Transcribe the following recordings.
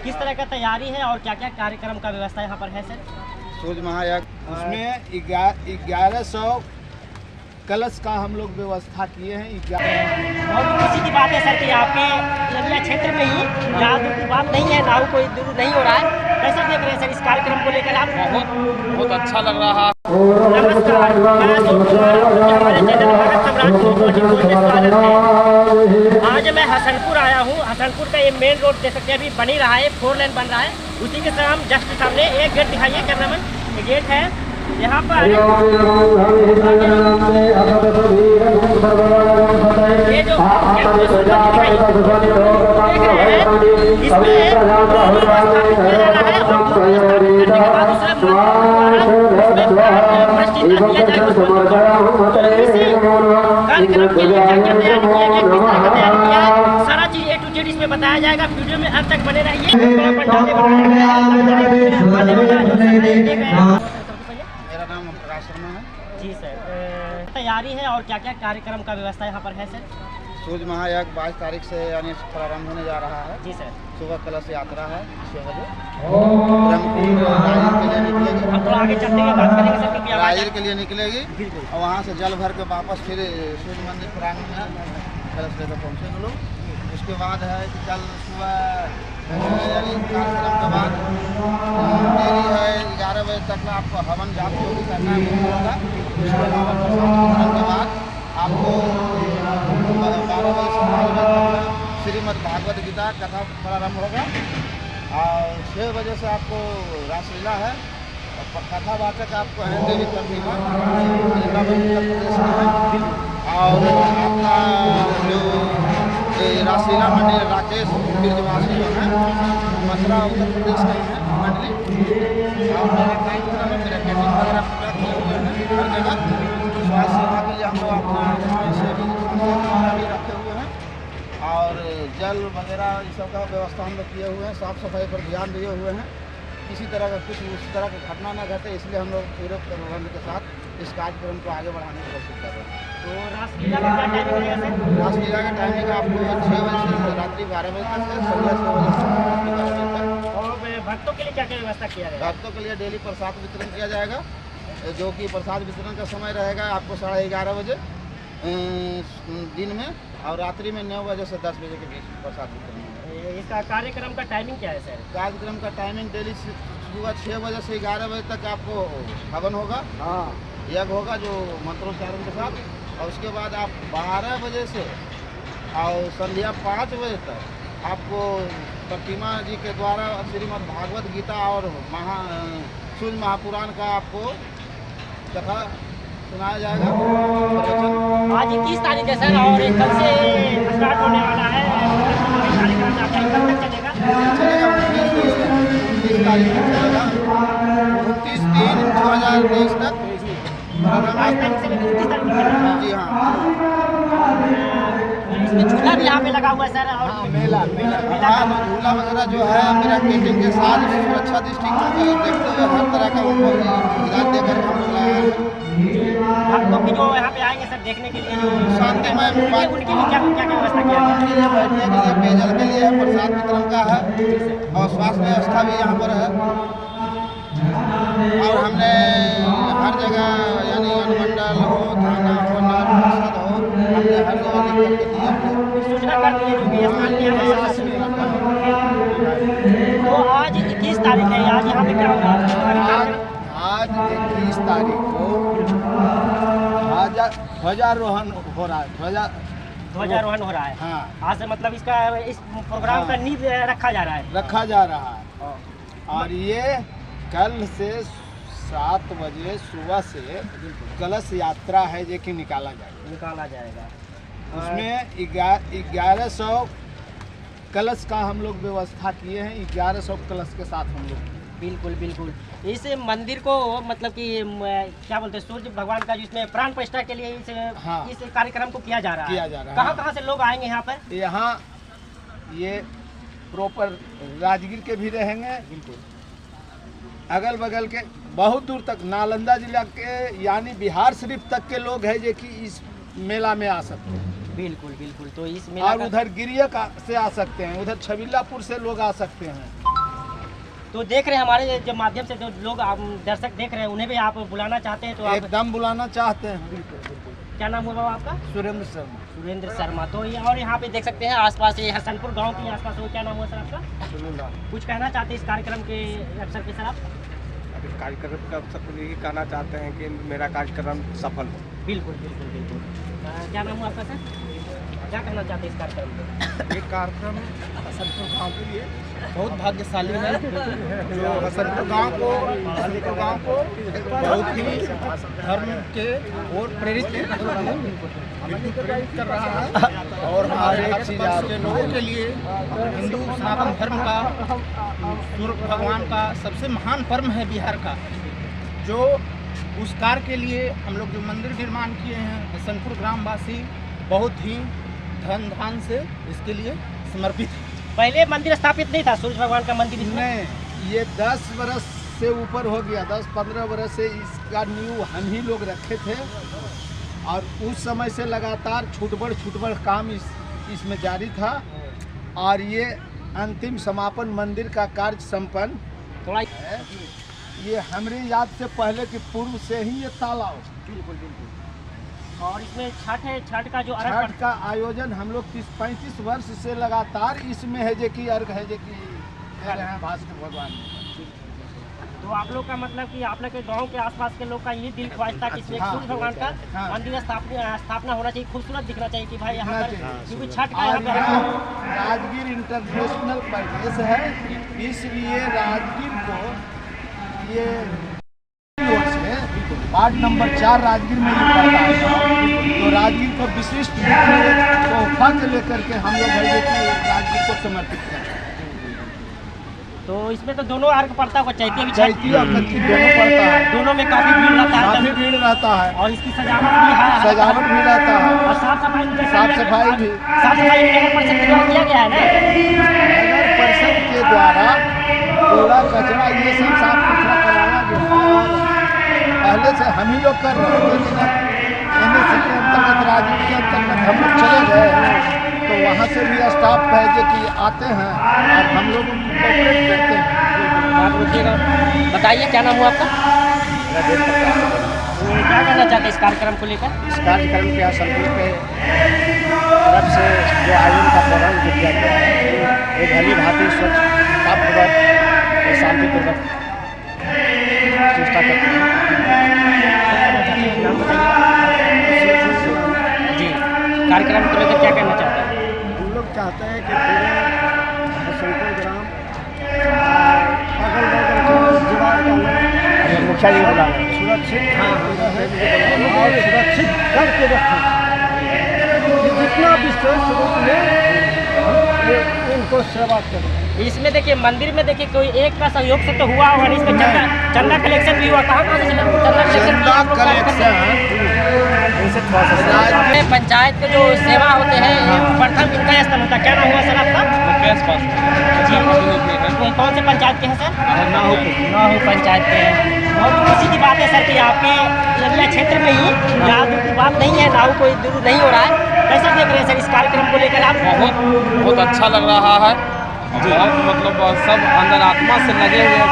किस तरह का तैयारी है और क्या क्या कार्यक्रम का व्यवस्था यहाँ पर है सर? सूर्य महायज्ञ उसमें 1100 कलश का हम लोग व्यवस्था किए हैं। और किसी की बात है सर कि आपके एरिया क्षेत्र में ही जहाँ दूर की बात नहीं है, ना कोई दूर नहीं हो रहा है, कैसा देख रहे हैं सर इस कार्यक्रम को लेकर आप? बहुत अच्छा लग रहा है। नमस्कार, मैं सोनू कुमार, हमारे चैनल भारत सम्राट में आज मैं हसनपुर आया हूँ। हसनपुर का ये मेन रोड देख सकते हैं अभी बन ही रहा है, 4 लेन बन रहा है। उसी के सामने जस्ट सामने एक गेट दिखाइए कैमरामैन, ये गेट है यहाँ पर। ये जो सारा चीज A to Z इसमें बताया जाएगा। वीडियो में अंत तक बने रहिए। मेरा नाम राज शर्मा है जी सर। तैयारी है और क्या क्या कार्यक्रम का व्यवस्था यहाँ पर है सर? सूर्य महायज्ञ 22 तारीख से यानी प्रारंभ होने जा रहा है। जी सर। सुबह कलश यात्रा है 6 बजे। ब्रह्मकुंड राजिर के लिए निकलेगी। हम तो आगे चलते हैं, बात करेंगे सर क्योंकि राजिर के लिए निकलेगी बिल्कुल। और वहाँ से जल भर के वापस फिर सूर्य मंदिर प्रांगण में कलश लेकर पहुँचेंगे लोग। उसके बाद है कि कल सुबह यानी कार्यक्रम के बाद देरी है 11 बजे तक आपको हवन जाप जो भी करना है वो होगा। उसके अलावा प्रसाद वितरण के बाद आपको 12 बजे से 5 बजे तक श्रीमद् भागवत गीता कथा प्रारंभ होगा और 6 बजे से आपको रासलीला है और कथावाचक आपको हैं देवी प्रतिमा उत्तर प्रदेश में है और आपका जो रासलीला मंडली राकेश गिरजवासी जो है मथुरा उत्तर प्रदेश के हैं मंडली और मेरे कार्यक्रम में मेरा कैंटीन वगैरह पूरा किए हुए हैं हर जगह। स्वास्थ्य सेवा के लिए हम लोग अपना से भी रखे हुए हैं और जल वगैरह इस सब का व्यवस्था हम लोग किए हुए हैं। साफ़ सफाई पर ध्यान दिए हुए हैं, किसी तरह का कुछ उस तरह की घटना न घटे, इसलिए हम लोग पूरे प्रबंध के साथ इस कार्यक्रम को आगे बढ़ाने की कोशिश कर रहे हैं। तो रासलीला का क्या टाइमिंग रहेगा सर? रासलीला का टाइमिंग आपको 6 बजे से रात्रि 12 बजे तक है, संध्या 6 बजे से रात्रि 12 बजे तक। और भक्तों के लिए क्या क्या व्यवस्था किया जाएगा? भक्तों के लिए डेली प्रसाद वितरण किया जाएगा, जो कि प्रसाद वितरण का समय रहेगा आपको 11:30 बजे दिन में और रात्रि में 9 बजे से 10 बजे के बीच प्रसाद वितरण होगा। इसका कार्यक्रम का टाइमिंग क्या है सर? कार्यक्रम का टाइमिंग डेली सुबह 6 बजे से 11 बजे तक आपको हवन होगा, यज्ञ होगा जो मंत्रोच्चारण के साथ और उसके बाद आप 12 बजे से और संध्या 5 बजे तक आपको प्रतिमा जी के द्वारा श्रीमद् भागवत गीता और सूर्य महापुराण का आपको कथा सुनाया जाएगा। आज 21 तारीख है सर और कल से स्टार्ट होने वाला है कार्यक्रम। आपका कब तक चलेगा? चलेगा 29 तारीख तक चलेगा, 29/3/2023 तक। 22 तारीख से 29 तारीख तक। जी हाँ। इसमें झूला भी यहाँ पे लगा हुआ है सर और मेला झूला वगैरह जो है मेरा कैंटीन के साथ सुरक्षा दृष्टिकोण को देखते हुए हर तरह का उनको हिदायत देकर हम लोग लाए हैं। भक्तों की जो यहाँ पे आएंगे सर देखने के लिए जो शांतिमय उनके लिए क्या क्या व्यवस्था किया गया? उनके लिए बैठने के लिए पेयजल के लिए प्रसाद वितरण का है और स्वास्थ्य व्यवस्था भी यहाँ पर है। और हमने हर जगह यानी अनुमंडल हो, थाना हो, नगर परिषद हो, हमने हर जगह लिख करके दिया सूचना कर दी है जो भी स्थानीय है। तो आज 21 तारीख है, आज यहाँ पे क्या होगा? आज 21 तारीख को ध्वजारोहण हो रहा है। ध्वजारोहण हो रहा है। हाँ, आज से मतलब इस प्रोग्राम का नींव रखा जा रहा है। और ये कल से 7 बजे सुबह से कलश यात्रा है जो कि निकाला जाएगा। उसमें 1100 कलश का हम लोग व्यवस्था किए हैं। 1100 कलश के साथ हम लोग बिल्कुल बिल्कुल इस मंदिर को मतलब कि क्या बोलते हैं सूर्य भगवान का जिसमें प्राण प्रतिष्ठा के लिए इस कार्यक्रम को किया जा रहा है। कहाँ से लोग आएंगे यहाँ पर? यहाँ ये प्रॉपर राजगीर के भी रहेंगे, बिल्कुल अगल बगल के बहुत दूर तक नालंदा जिला के यानी बिहार शरीफ तक के लोग हैं जो कि इस मेला में आ सकते हैं। बिल्कुल बिल्कुल। तो इस मेला और उधर गिरिया से आ सकते हैं, उधर छबिल्लापुर से लोग आ सकते हैं। तो देख रहे हैं हमारे जो माध्यम से जो लोग दर्शक देख रहे हैं उन्हें भी आप बुलाना चाहते हैं तो आप एकदम बुलाना चाहते हैं। क्या नाम हुआ बाबा आपका? सुरेंद्र शर्मा। सुरेंद्र शर्मा। तो ये और यहाँ पे देख सकते हैं आसपास ये हसनपुर गांव के आसपास वो क्या नाम हुआ सर आपका? कुछ कहना चाहते हैं इस कार्यक्रम के अवसर पे सर आप? अभी कार्यक्रम का अवसर पर यही कहना चाहते हैं कि मेरा कार्यक्रम सफल हो। बिल्कुल बिल्कुल बिल्कुल। क्या नाम हुआ आपका सर? क्या कहना चाहते हैं इस कार्यक्रम में? ये कार्यक्रम हसनपुर गांव के लिए बहुत भाग्यशाली है जो हसनपुर गांव को बहुत ही धर्म के और प्रेरित कर रहा है और हमारे के लोगों के लिए हिंदू सनातन धर्म का सूर्य भगवान का सबसे महान पर्व है बिहार का, जो उस कार्य के लिए हम लोग जो मंदिर निर्माण किए हैं हसनपुर ग्रामवासी बहुत ही धन धान से इसके लिए समर्पित है। पहले मंदिर स्थापित नहीं था सूर्य भगवान का मंदिर इसमें? नहीं, ये 10 वर्ष से ऊपर हो गया, 10-15 वर्ष से इसका नींव हम ही लोग रखे थे और उस समय से लगातार छुटबड़ काम इसमें जारी था और ये अंतिम समापन मंदिर का कार्य संपन्न थोड़ा ये हमारी याद से पहले के पूर्व से ही ये तालाब। बिल्कुल बिल्कुल। और इसमें छठ है, छठ का जो छठ का आयोजन हम लोग 30-35 वर्ष से लगातार इसमें है जे कि अर्घ है जे कि दे रहे हैं भास्कर भगवान। तो आप लोग का मतलब कि आप लोग के गांव के आसपास के लोग का ये दिल ख्वाहिश था कि इसमें सूर्य भगवान का मंदिर स्थापना होना चाहिए, खूबसूरत दिखना चाहिए कि भाई यहाँ पर क्योंकि छठ का यहाँ पे राजगीर इंटरनेशनल प्रदेश है, इसलिए राजगीर को ये वार्ड नंबर 4 राजगीर में ही पड़ता है, तो राजगीर को विशिष्ट तोहफा के लेकर के हम लोग है कि राजगीर को समर्पित करें। तो इसमें तो दोनों अर्घ पड़ता होगा, चैती भी चैती और कच्ची दोनों पड़ता है, दोनों में काफी भीड़ रहता है, काफी भीड़ रहता है और इसकी सजावट भी है, सजावट भी रहता है और साफ सफाई भी नगर परिषद के द्वारा किया गया है ना? नगर परिषद के द्वारा कूड़ा कचरा ये सब साफ सुथरा कराया गया है। पहले से हम ही लोग कर रहे हैं, लेकिन NSC के अंतर्गत राजगीर के अंतर्गत हम लोग चले गए तो वहाँ से भी स्टाफ है कि आते हैं और हम लोग उनको कोऑपरेट करते हैं। आप रुकिएगा, बताइए क्या नाम हुआ आपका? क्या कहना चाहते हैं इस कार्यक्रम को लेकर? इस कार्यक्रम के हसनपुर पे तरफ से जो आयोजन का प्रोग्राम किया गया है एक भली भांति स्वच्छतापूर्वक शांतिपूर्वक चेष्टा करते हैं। जी, कार्यक्रम को लेकर क्या कहना चाहते हैं? हम लोग चाहते हैं कि पूरे हसनपुर ग्राम अगल बगल के दीवार का मुखिया जी बोला सुरक्षित और सुरक्षित करके रखें, जितना विशेष रूप में उनको सेवा करें। इसमें देखिए मंदिर में देखिए कोई एक का सहयोग से तो हुआ होगा, इसमें चंदा कलेक्शन भी हुआ, कहाँ से चंदा कलेक्शन? पंचायत के जो सेवा होते हैं प्रथम इनका स्थल होता है। क्या नाम हुआ सर आपका? जी, कौन से पंचायत के हैं सर? नाहू पंचायत के हैं। बहुत खुशी की बात है सर कि आपके एरिया क्षेत्र में ही यहाँ दूर की बात नहीं है, नाहू कोई दूर नहीं हो रहा है। कैसे देख रहे हैं सर इस कार्यक्रम को लेकर आप? बहुत अच्छा लग रहा है, बहुत मतलब सब अंदर आत्मा से लगे हुए हैं।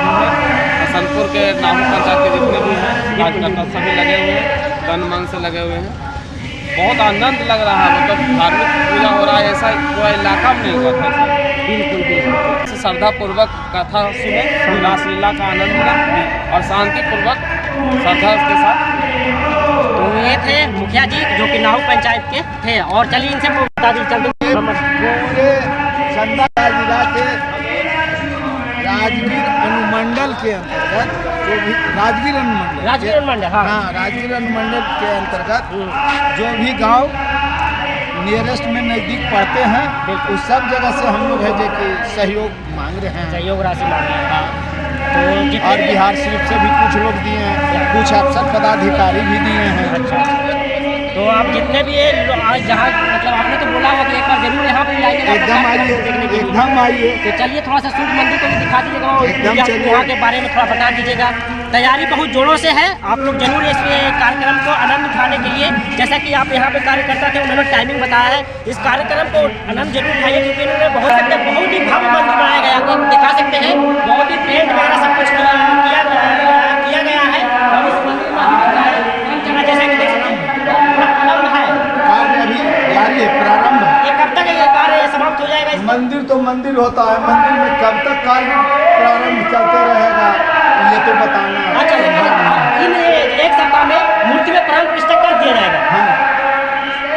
हसनपुर के नाहू पंचायत के जितने भी हैं कार्यकर्ता सभी लगे हुए हैं, तन मन से लगे हुए हैं। बहुत आनंद लग रहा है, मतलब धार्मिक पूजा हो रहा है ऐसा कोई इलाका में नहीं हुआ था। बिल्कुल बिल्कुल श्रद्धापूर्वक कथा सुने, रासलीला का आनंद लिया और शांतिपूर्वक श्रद्धा के साथ। तो ये थे मुखिया जी जो कि नाहू पंचायत के थे, और चलिए इनसे बता दी चलते पूरे चंदा जिला के राजगीर अनुमंडल के अंतर्गत जो भी राजगीर अनुमंडल हाँ राजगीर अनुमंडल के अंतर्गत जो भी गांव नियरेस्ट में नज़दीक पड़ते हैं उस सब जगह से हम लोग है जो कि सहयोग मांग रहे हैं, सहयोग राशि मांग रहे हैं। तो और बिहार शरीफ से भी कुछ लोग दिए हैं, कुछ अफसर पदाधिकारी भी दिए हैं। अच्छा, तो आप जितने भी जहाँ मतलब आपने तो बोला होगा कि एक बार जरूर यहाँ पे आइएगा, एकदम आइए, एकदम आइए। तो चलिए थोड़ा सा सूर्य मंदिर को भी दिखा दीजिएगा और यहाँ के बारे में थोड़ा बता दीजिएगा। तैयारी बहुत जोरों से है, आप लोग जरूर इस कार्यक्रम को आनंद उठाने के लिए, जैसा कि आप यहाँ पे कार्यकर्ता थे उन्होंने टाइमिंग बताया है, इस कार्यक्रम को आनंद जरूर उठाइए क्योंकि इन्होंने बहुत ही भव्य मंदिर बनाया गया, आप दिखा सकते हैं, बहुत ही ट्रेंड प्रांगण में कब तक कार्य प्रारंभ चलते रहेगा ये तो बताना। अच्छा, इन 1 सप्ताह में मूर्ति में प्राण प्रतिष्ठा कर दिया जाएगा। हाँ।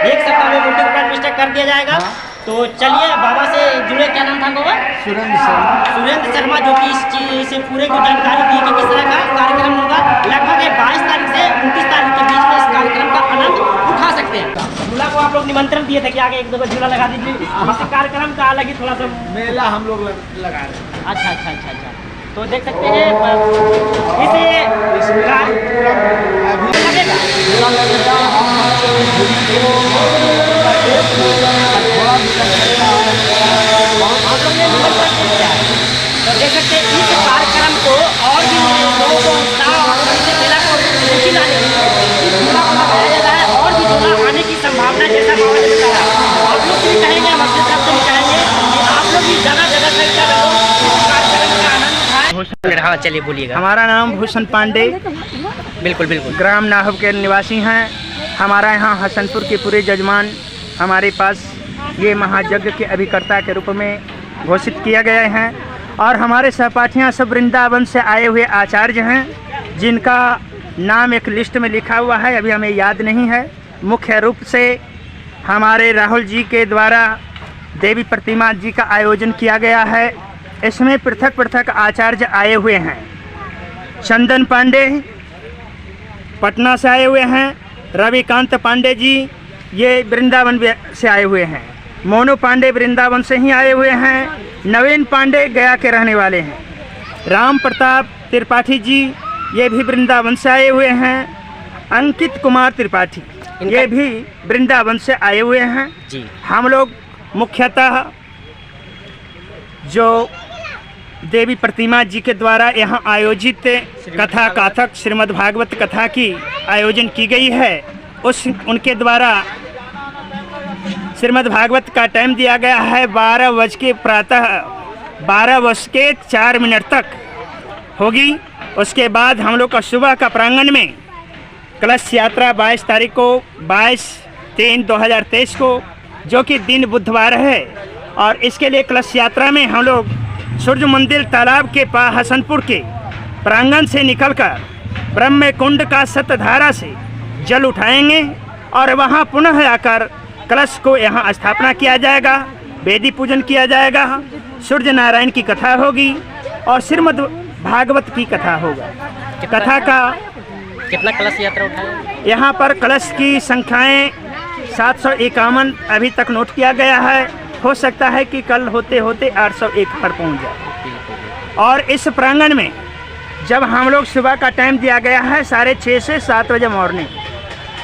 1 सप्ताह में मूर्ति प्राण प्रतिष्ठा कर दिया जाएगा। हाँ। तो चलिए, बाबा से जुड़े, क्या नाम था बाबा? सुरेंद्र शर्मा। सुरेंद्र शर्मा, जो कि इस चीज से पूरे को जानकारी दी कि किस तरह का कार्यक्रम होगा। लगभग 22 तारीख से 29 तारीख के बीच में इस कार्यक्रम का आनंद उठा सकते हैं। झूला को आप लोग निमंत्रण दिए थे कि आगे 1-2 झूला लगा दीजिए। इस कार्यक्रम का अलग ही थोड़ा सा मेला हम लोग लगा रहे हैं। अच्छा। तो देख सकते हैं इस तो देख सकते हैं इस कार्यक्रम को और भी लोगों को उत्साह और इससे मेला को रुचि लाने के लिए इस झूला को लगाया जाता है और भी झूला आने की संभावना, जैसा बाबा ने बताया। आप लोग भी कहेंगे, हम अपने तरफ से भी कहेंगे कि आप लोग भी जगह जगह से इस कार्यक्रम का आनंद उठाएं। हाँ, चलिए बोलिएगा। हमारा नाम भूषण पांडे, बिल्कुल। ग्राम नाहब के निवासी हैं। हमारा यहाँ हसनपुर के पूरे जजमान हमारे पास ये महायज्ञ के अभिकर्ता के रूप में घोषित किया गया है और हमारे सहपाठियाँ सब वृंदावन से आए हुए आचार्य हैं, जिनका नाम एक लिस्ट में लिखा हुआ है, अभी हमें याद नहीं है। मुख्य रूप से हमारे राहुल जी के द्वारा देवी प्रतिमा जी का आयोजन किया गया है। इसमें पृथक पृथक आचार्य आए हुए हैं। चंदन पांडे पटना से आए हुए हैं, रविकांत पांडे जी ये वृंदावन से आए हुए हैं, मोनू पांडे वृंदावन से ही आए हुए हैं, नवीन पांडे गया के रहने वाले हैं, राम प्रताप त्रिपाठी जी ये भी वृंदावन से आए हुए हैं, अंकित कुमार त्रिपाठी ये भी वृंदावन से आए हुए हैं जी। हम लोग मुख्यतः जो देवी प्रतिमा जी के द्वारा यहाँ आयोजित कथा कथक श्रीमद् भागवत कथा की आयोजन की गई है, उनके द्वारा श्रीमद् भागवत का टाइम दिया गया है 12 बज के प्रातः 12 बज के 4 मिनट तक होगी। उसके बाद हम लोग का सुबह का प्रांगण में कलश यात्रा 22 तारीख को 22/3/2023 को, जो कि दिन बुधवार है, और इसके लिए कलश यात्रा में हम लोग सूर्य मंदिर तालाब के पास हसनपुर के प्रांगण से निकलकर ब्रह्म कुंड का सतधारा से जल उठाएंगे और वहां पुनः आकर कलश को यहां स्थापना किया जाएगा, वेदी पूजन किया जाएगा, सूर्य नारायण की कथा होगी और श्रीमद् भागवत की कथा होगा। कथा का कितना कलश यात्रा उठाए? यहाँ पर कलश की संख्याएं 751 अभी तक नोट किया गया है। हो सकता है कि कल होते होते 801 पर पहुँच जाए। और इस प्रांगण में जब हम लोग सुबह का टाइम दिया गया है 6:30 से 7 बजे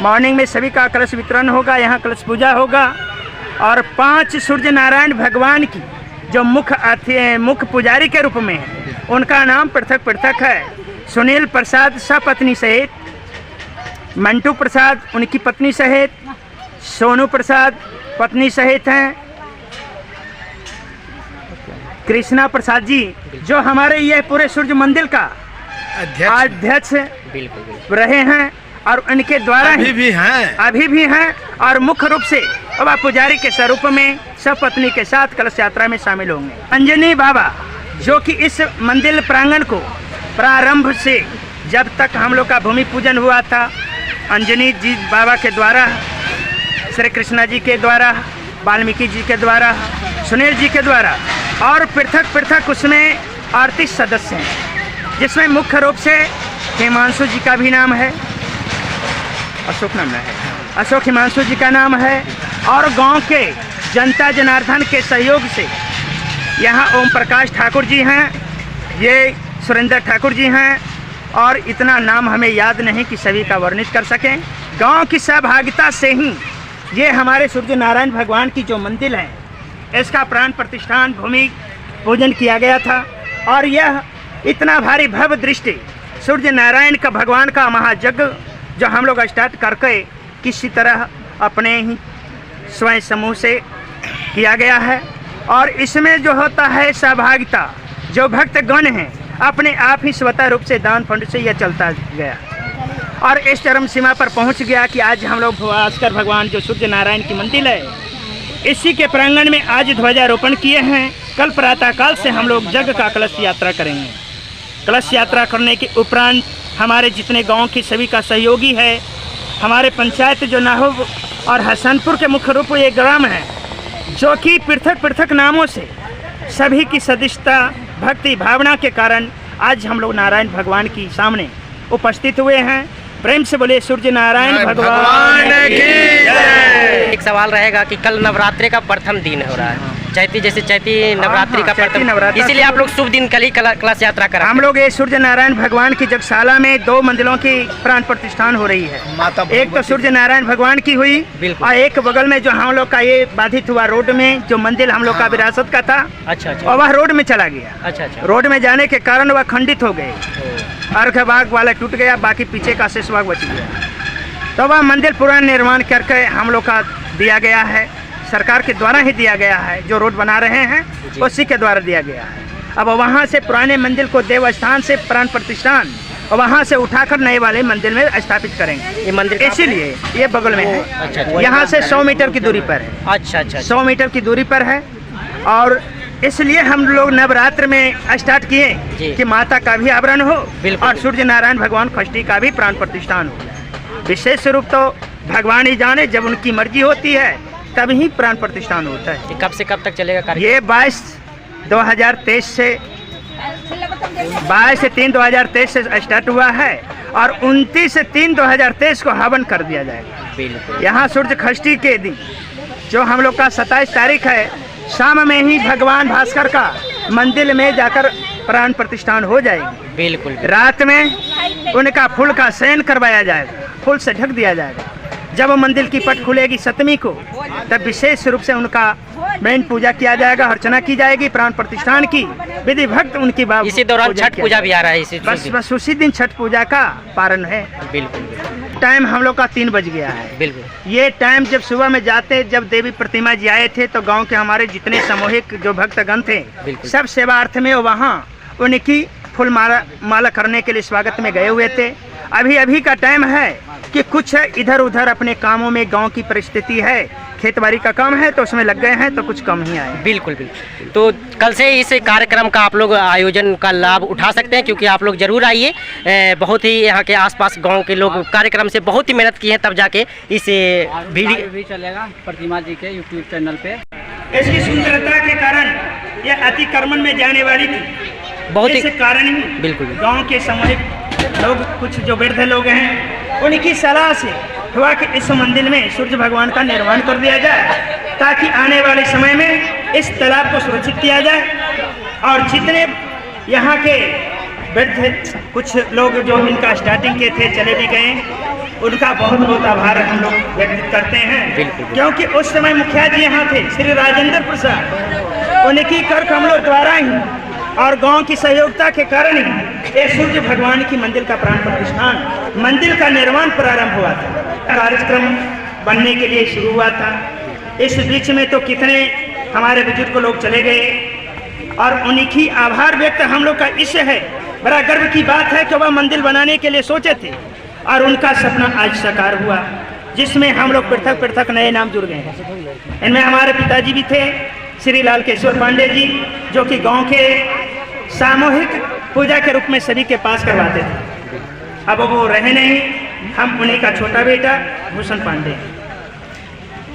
मॉर्निंग में सभी का कलश वितरण होगा, यहाँ कलश पूजा होगा और 5 सूर्य नारायण भगवान की जो मुख्य पुजारी के रूप में है, उनका नाम पृथक पृथक है। सुनील प्रसाद सपत्नी सहित, मंटू प्रसाद उनकी पत्नी सहित, सोनू प्रसाद पत्नी सहित हैं, कृष्णा प्रसाद जी जो हमारे ये पूरे सूर्य मंदिर का अध्यक्ष रहे हैं और उनके द्वारा अभी भी हैं और मुख्य रूप से बाबा पुजारी के स्वरूप में सब पत्नी के साथ कलश यात्रा में शामिल होंगे। अंजनी बाबा जो कि इस मंदिर प्रांगण को प्रारंभ से जब तक हम लोग का भूमि पूजन हुआ था, अंजनी जी बाबा के द्वारा, श्री कृष्णा जी के द्वारा, वाल्मीकि जी के द्वारा, सुनील जी के द्वारा और पृथक पृथक उसमें 38 सदस्य हैं, जिसमें मुख्य रूप से हिमांशु जी का भी नाम है, अशोक नाम है, अशोक हिमांशु जी का नाम है और गांव के जनता जनार्दन के सहयोग से यहाँ ओम प्रकाश ठाकुर जी हैं, ये सुरेंद्र ठाकुर जी हैं और इतना नाम हमें याद नहीं कि सभी का वर्णित कर सकें। गांव की सहभागिता से ही ये हमारे सूर्य नारायण भगवान की जो मंदिर है, इसका प्राण प्रतिष्ठान भूमि पूजन किया गया था और यह इतना भारी भव्य दृष्टि सूर्य नारायण का भगवान का महायज्ञ जो हम लोग स्टार्ट करके किसी तरह अपने ही स्वयं समूह से किया गया है और इसमें जो होता है सहभागिता, जो भक्तगण हैं अपने आप ही स्वतः रूप से दान फंड से यह चलता गया और इस चरम सीमा पर पहुंच गया कि आज हम लोग भगवान जो सूर्य नारायण की मंदिर है, इसी के प्रांगण में आज ध्वजारोपण किए हैं कल प्रातःकाल से हम लोग यज्ञ का कलश यात्रा करेंगे। कलश यात्रा करने के उपरांत हमारे जितने गांव के सभी का सहयोगी है, हमारे पंचायत जो नाहब और हसनपुर के मुख्य रूप ये ग्राम है, जो कि पृथक पृथक नामों से सभी की सदिष्टता भक्ति भावना के कारण आज हम लोग नारायण भगवान की सामने उपस्थित हुए हैं। प्रेम से बोले सूर्य नारायण भगवान की जय। एक सवाल रहेगा कि कल नवरात्रि का प्रथम दिन हो रहा है, चैती जैसे चैती नवरात्रि का प्रथम, इसीलिए आप लोग शुभ दिन कल ही कलश यात्रा करा। हम लोग ये सूर्य नारायण भगवान की यज्ञशाला में 2 मंदिरों की प्राण प्रतिष्ठान हो रही है। एक तो सूर्य नारायण भगवान की हुई और एक बगल में जो हम लोग का ये बाधित हुआ रोड में जो मंदिर हम लोग का विरासत का था, अच्छा और वह रोड में चला गया। अच्छा। रोड में जाने के कारण वह खंडित हो गए, अर्घ बाग वाला टूट गया, बाकी पीछे का शेष बाग बच गया। तो वह मंदिर पुनः निर्माण करके हम लोग का दिया गया है, सरकार के द्वारा ही दिया गया है। जो रोड बना रहे हैं उसी के द्वारा दिया गया है। अब वहाँ से पुराने मंदिर को देवस्थान से प्राण प्रतिष्ठान और वहाँ से उठाकर नए वाले मंदिर में स्थापित करेंगे। ये मंदिर इसीलिए ये बगल में है। अच्छा। यहाँ से 100 मीटर की दूरी पर है। अच्छा। 100 मीटर की दूरी पर है और इसलिए हम लोग नवरात्र में स्टार्ट किए कि माता का भी आवरण हो और सूर्य नारायण भगवान षष्ठी का भी प्राण प्रतिष्ठान हो। विशेष रूप तो भगवान ही जाने, जब उनकी मर्जी होती है तभी प्राण प्रतिष्ठान होता है। कब से कब तक चलेगा कार्यक्रम? ये 22/2023 से 22/3/2023 से स्टार्ट हुआ है और 29/3/2023 को हवन कर दिया जाएगा। यहाँ सूर्य षष्ठी के दिन जो हम लोग का 27 तारीख है, शाम में ही भगवान भास्कर का मंदिर में जाकर प्राण प्रतिष्ठान हो जाएगी। बिल्कुल। रात में उनका फूल का शयन करवाया जाएगा, फूल से ढक दिया जाएगा। जब मंदिर की पट खुलेगी 7वीं को, तब विशेष रूप से उनका मेन पूजा किया जाएगा, अर्चना की जाएगी प्राण प्रतिष्ठान की, विधि भक्त उनकी बाबू। इसी दौरान छठ पूजा भी आ रहा है इसी बस उसी दिन छठ पूजा का पारण है। बिल्कुल। टाइम हम लोग का 3 बज गया है। बिल्कुल। ये टाइम जब सुबह में जाते, जब देवी प्रतिमा जी आए थे तो गांव के हमारे जितने सामूहिक जो भक्तगण थे सब सेवार्थ में वहाँ उनकी फूल माला करने के लिए स्वागत में गए हुए थे। अभी का टाइम है कि कुछ इधर उधर अपने कामों में, गांव की परिस्थिति है, खेतबाड़ी का काम है तो उसमें लग गए हैं, तो कुछ कम ही आए। बिल्कुल। तो कल से इस कार्यक्रम का आप लोग आयोजन का लाभ उठा सकते हैं, क्योंकि आप लोग जरूर आइए। बहुत ही यहाँ के आसपास गांव के लोग कार्यक्रम से बहुत ही मेहनत की है, तब जाके इस वीडियो भी चलेगा प्रतिमा जी के यूट्यूब चैनल पे। इसकी सुंदरता के कारण यह अतिक्रमण में जाने वाली थी, बहुत ही कारण ही बिल्कुल गांव के सामूहिक लोग, कुछ जो वृद्ध लोग हैं, उनकी सलाह से हुआ कि इस मंदिर में सूर्य भगवान का निर्माण कर दिया जाए, ताकि आने वाले समय में इस तालाब को सुरक्षित किया जाए। और जितने यहाँ के वृद्ध कुछ लोग जो इनका स्टार्टिंग के थे, चले भी गए, उनका बहुत बहुत आभार हम लोग व्यक्त करते हैं। क्योंकि उस समय मुखिया जी यहाँ थे श्री राजेंद्र प्रसाद, उनकी कर कमलों द्वारा ही और गांव की सहयोगिता के कारण ही ये सूर्य भगवान की मंदिर का प्राण प्रतिष्ठान, मंदिर का निर्माण प्रारंभ हुआ था। कार्यक्रम बनने के लिए शुरू हुआ था। इस बीच में तो कितने हमारे बुजुर्ग लोग चले गए और उनकी आभार व्यक्त हम लोग का इससे है। बड़ा गर्व की बात है कि वह मंदिर बनाने के लिए सोचे थे और उनका सपना आज साकार हुआ, जिसमें हम लोग पृथक पृथक नए नाम जुड़ गए हैं। इनमें हमारे पिताजी भी थे श्री लाल केशवर पांडे जी, जो कि गांव के सामूहिक पूजा के रूप में सभी के पास करवाते थे। अब वो रहे नहीं, हम उन्हीं का छोटा बेटा भूषण पांडे।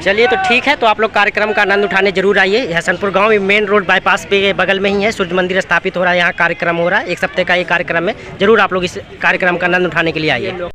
चलिए तो ठीक है, तो आप लोग कार्यक्रम का आनंद उठाने जरूर आइए। हसनपुर गांव में मेन रोड बाईपास पे बगल में ही है, सूर्य मंदिर स्थापित हो रहा है, यहाँ कार्यक्रम हो रहा है। 1 हफ्ते का ये कार्यक्रम है, जरूर आप लोग इस कार्यक्रम का आनंद उठाने के लिए आइए।